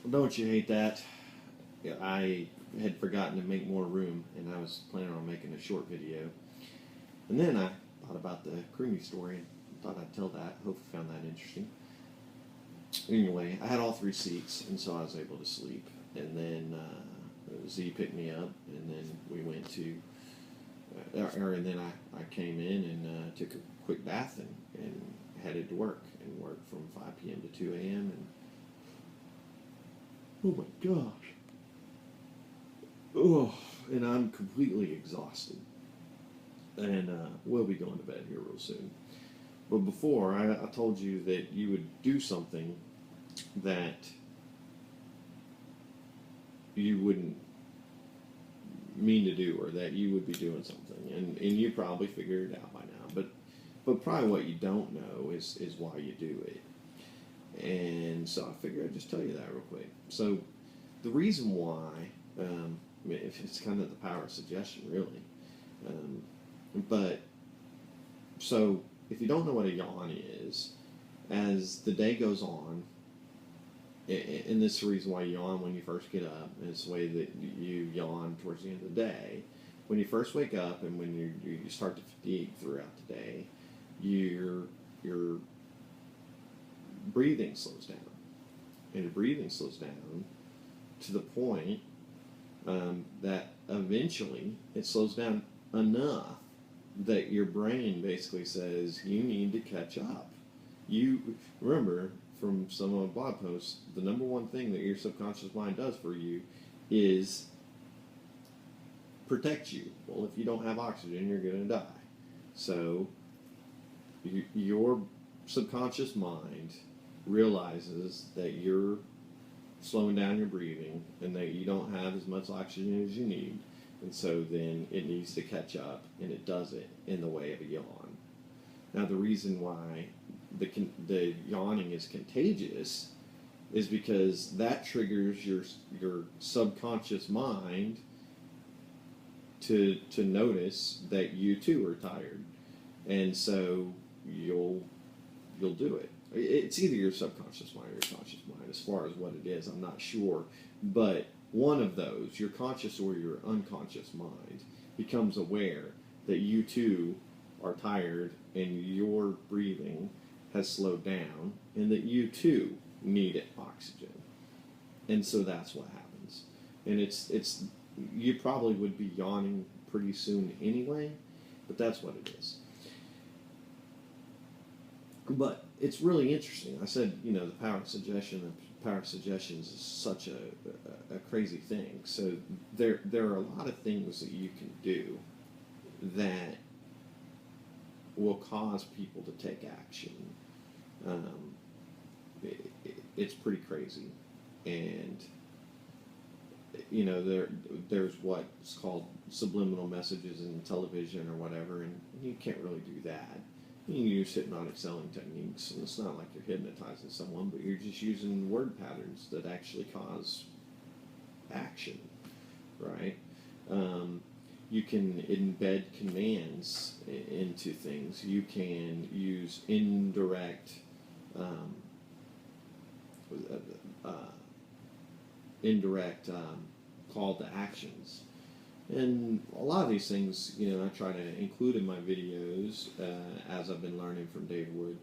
Don't you hate that? Yeah, I had forgotten to make more room, and I was planning on making a short video. And then I thought about the Creamy story and thought I'd tell that. Hope you found that interesting. Anyway, I had all three seats, and so I was able to sleep. And then Z picked me up, and then we went to, and then I came in and took a quick bath and headed to work, and worked from 5 p.m. to 2 a.m. And oh my gosh. Oh, and I'm completely exhausted. And we'll be going to bed here real soon. But before, I told you that you would do something that you wouldn't mean to do, or that you would be doing something. And you probably figured it out by now. But probably what you don't know is why you do it. And so I figured I'd just tell you that real quick. So the reason why, it's kind of the power of suggestion, really. But so if you don't know what a yawn is, as the day goes on, and this is the reason why you yawn when you first get up, and it's the way that you yawn towards the end of the day. When you first wake up and when you start to fatigue throughout the day, your breathing slows down. And your breathing slows down to the point that eventually it slows down enough that your brain basically says you need to catch up. You remember from some of my blog posts, the number one thing that your subconscious mind does for you is protect you. Well, if you don't have oxygen, you're going to die. So your subconscious mind realizes that you're slowing down your breathing and that you don't have as much oxygen as you need, and so then it needs to catch up, and it does it in the way of a yawn. Now, the reason why the yawning is contagious is because that triggers your subconscious mind to notice that you too are tired, and so you'll do it. It's either your subconscious mind or your conscious mind. As far as what it is, I'm not sure, but one of those, your conscious or your unconscious mind, becomes aware that you too are tired and your breathing has slowed down and that you too need oxygen. And so that's what happens. And it's you probably would be yawning pretty soon anyway, but that's what it is. But it's really interesting. I said, the power of suggestion. The power of suggestions is such a crazy thing. So there are a lot of things that you can do that will cause people to take action. It's pretty crazy, and there's what's called subliminal messages in television or whatever, and you can't really do that. You can use hypnotic selling techniques, and it's not like you're hypnotizing someone, but you're just using word patterns that actually cause action, right? You can embed commands into things. You can use indirect call to actions. And a lot of these things, I try to include in my videos as I've been learning from Dave Wood.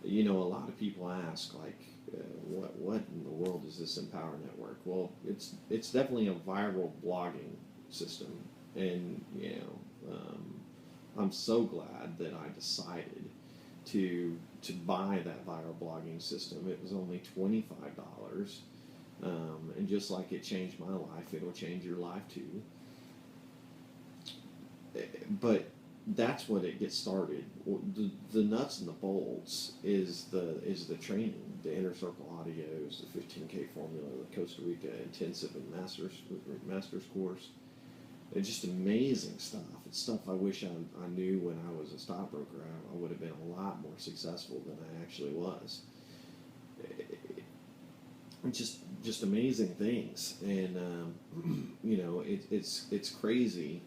A lot of people ask, like, what in the world is this Empower Network? Well, it's definitely a viral blogging system, and I'm so glad that I decided to buy that viral blogging system. It was only $25, and just like it changed my life, it'll change your life too. But that's what it gets started. The nuts and the bolts is the training, the Inner Circle audios, the 15K formula, the Costa Rica intensive and master's course. It's just amazing stuff. It's stuff I wish I knew when I was a stockbroker. I would have been a lot more successful than I actually was. It's just amazing things, and it's crazy.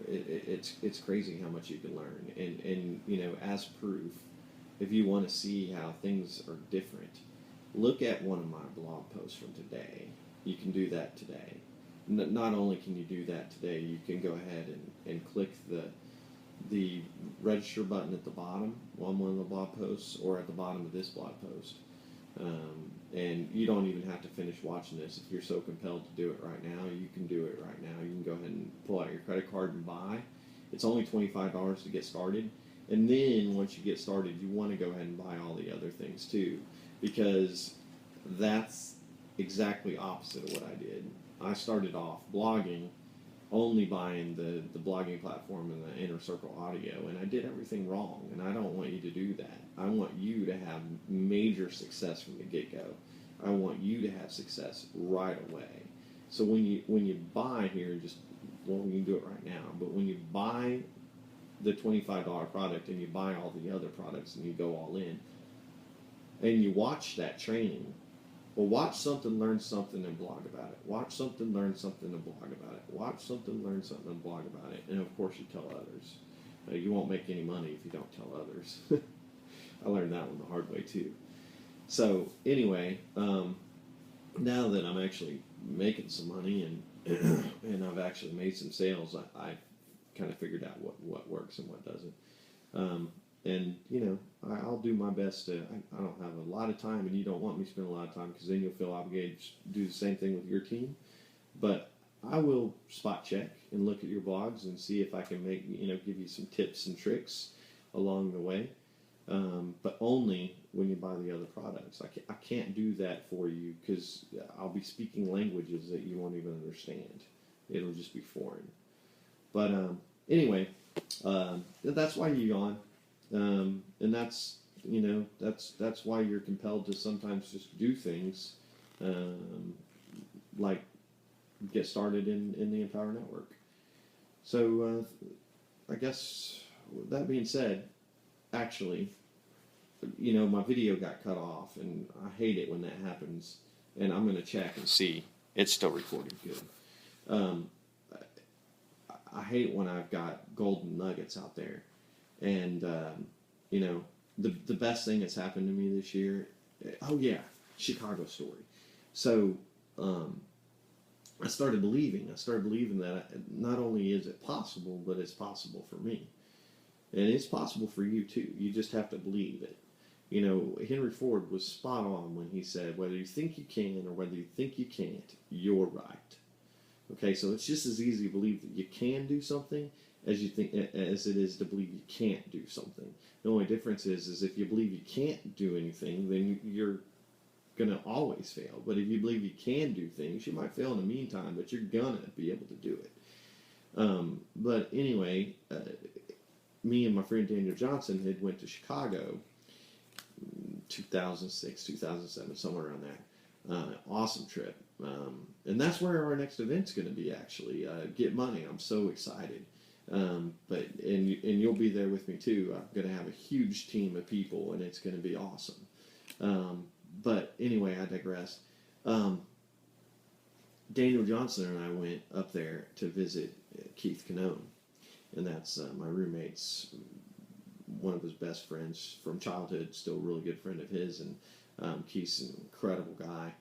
It's crazy how much you can learn, and as proof, if you want to see how things are different, look at one of my blog posts from today. You can do that today. Not only can you do that today, you can go ahead and click the register button at the bottom on one of the blog posts or at the bottom of this blog post. And you don't even have to finish watching this. If you're so compelled to do it right now, you can do it right now. You can go ahead and pull out your credit card and buy. It's only $25 to get started. And then once you get started, you want to go ahead and buy all the other things too, because that's exactly opposite of what I did. I started off blogging, only buying the blogging platform and the Inner Circle audio, and I did everything wrong, and I don't want you to do that. I want you to have major success from the get-go. I want you to have success right away. So when you buy here, we can do it right now, but when you buy the $25 product and you buy all the other products and you go all in, and you watch that training, well, watch something, learn something, and blog about it. Watch something, learn something, and blog about it. Watch something, learn something, and blog about it. And of course, you tell others. You won't make any money if you don't tell others. I learned that one the hard way too. So anyway, now that I'm actually making some money and and I've actually made some sales, I kind of figured out what works and what doesn't. And, I'll do my best to, I don't have a lot of time, and you don't want me to spend a lot of time because then you'll feel obligated to do the same thing with your team. But I will spot check and look at your blogs and see if I can give you some tips and tricks along the way. But only when you buy the other products. I can't do that for you because I'll be speaking languages that you won't even understand. It'll just be foreign. But anyway, that's why you yawn. And that's why you're compelled to sometimes just do things like get started in the Empower Network. So I guess with that being said, actually, my video got cut off, and I hate it when that happens. And I'm going to check and see it's still recording good. I hate when I've got golden nuggets out there. And, the best thing that's happened to me this year, Chicago story. So, I started believing that not only is it possible, but it's possible for me. And it's possible for you too. You just have to believe it. Henry Ford was spot on when he said, whether you think you can or whether you think you can't, you're right. Okay, so it's just as easy to believe that you can do something as it is to believe you can't do something. The only difference is if you believe you can't do anything, then you're going to always fail. But if you believe you can do things, you might fail in the meantime, but you're going to be able to do it. But anyway, me and my friend Daniel Johnson had went to Chicago 2006, 2007, somewhere around there. Awesome trip. And that's where our next event's going to be, actually. Get Money. I'm so excited. But you'll be there with me too. I'm going to have a huge team of people, and it's going to be awesome. But anyway, I digress. Daniel Johnson and I went up there to visit Keith Canone, and that's my roommate's one of his best friends from childhood, still a really good friend of his, and Keith's an incredible guy.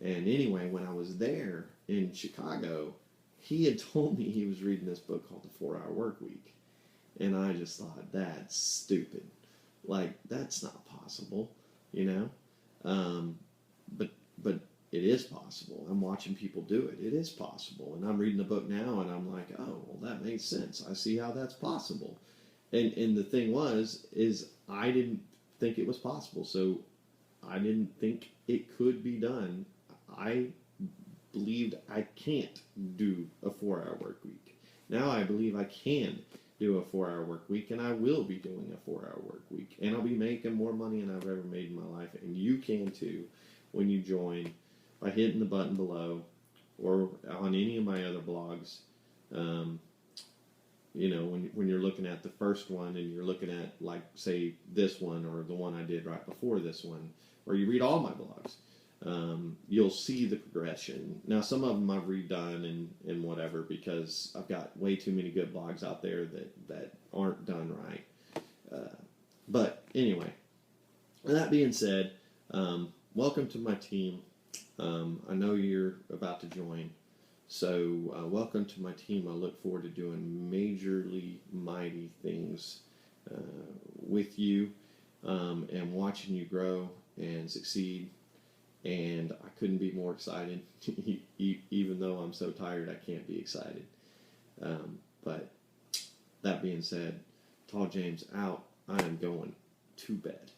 And anyway, when I was there in Chicago, he had told me he was reading this book called The 4-Hour Workweek. And I just thought, that's stupid. Like, that's not possible, But it is possible. I'm watching people do it. It is possible. And I'm reading the book now, and I'm like, oh, well, that makes sense. I see how that's possible. And the thing is I didn't think it was possible. So I didn't think it could be done. I believed I can't do a 4-hour work week. Now I believe I can do a 4-hour work week, and I will be doing a 4-hour work week, and I'll be making more money than I've ever made in my life, and you can too when you join by hitting the button below or on any of my other blogs. When you're looking at the first one and you're looking at, like, say, this one or the one I did right before this one, or you read all my blogs, you'll see the progression. Now, some of them I've redone and whatever, because I've got way too many good blogs out there that aren't done right. But anyway, that being said, welcome to my team. I know you're about to join, so welcome to my team. I look forward to doing majorly mighty things with you and watching you grow and succeed. And I couldn't be more excited, even though I'm so tired I can't be excited. But that being said, Tall James out. I am going to bed.